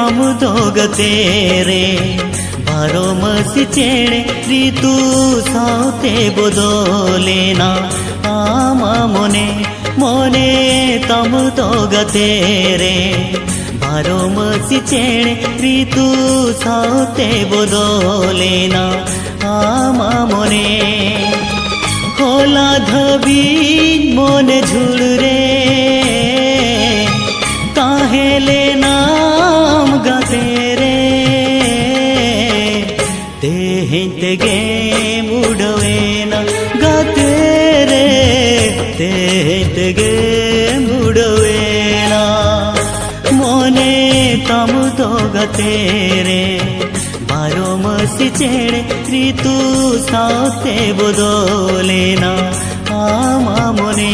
तम दोगतेरे बारो मसी चेड़े ऋतु साउते बदलेना आमा मोने मोने तम दोगतेरे बारो मसी चेड़े ऋतु साउते बदलेना आमा मोने होला धबी मोने झुड़रे काहेले नाम गतेरे तेगे मुड़वेना गतेरे तेगे मुड़वेना मोने तम तो गतेरे बारो मसी चेड़े ऋतु साउते बदलेना आमा मोने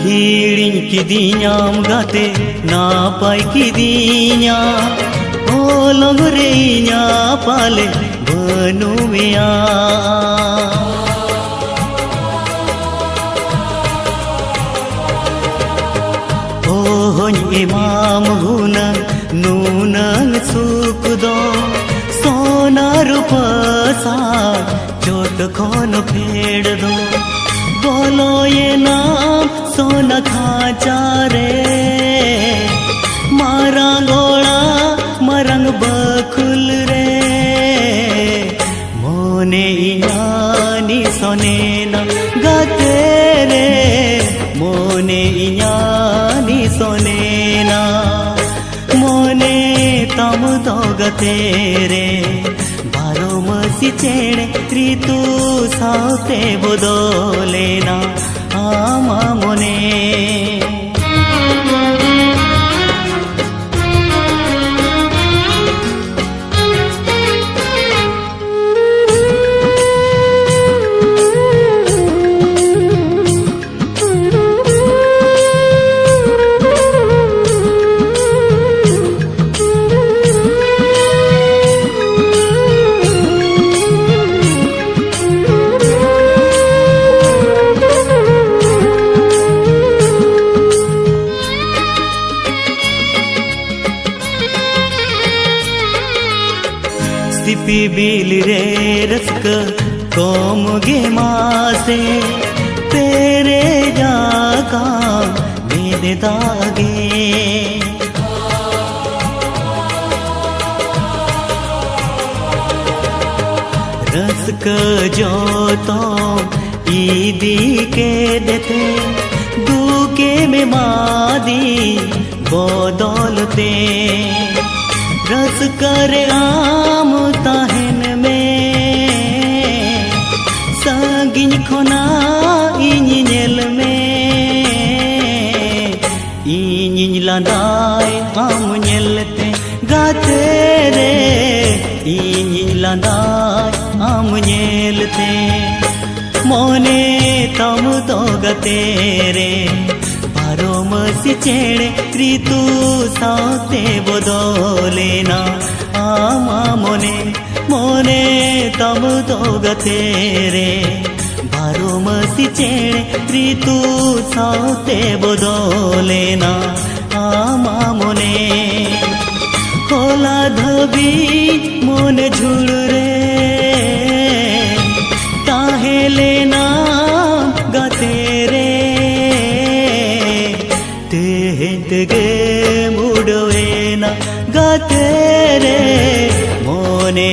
हिड़िन किदियाम गाते नापाय किदिया ओलंग रेया पाले बनुमिया ओहन इमाम हुना नूनंग सुख दो सोना रूपा सा चोट खोन फेड़ दो बोलो ये नाम सोना खाचा रे मारा गोड़ा मरंग बखुल रे मोने इयानी सोने ना गाते रे मोने इयानी सोने ना मोने तम तो गते रे बारो मसी चेड़े ऋतु साउते बदलेना आमा मोने सिपी बिल रे रस्क कोम गे मासे तेरे जाका मेरे दागे रस्क जो तो ईदी के देते दूके में मादी बदलते रस करे आम ताहन में सागिन खोना इñ नेल में इñ लांदाय आम नेलते गाते रे इñ लांदाय आम नेलते मोने तम तो गते रे बारो मसी चेड़े ऋतु साउते बदलेना आमा मोने मोने तम तो गते रे बारो मसी चेड़े ऋतु साउते बदलेना आमा मोने होला धबी मोने झुड़ रे काहेले नाम गाते रे तेगे मुड़वेना गाते रे मोने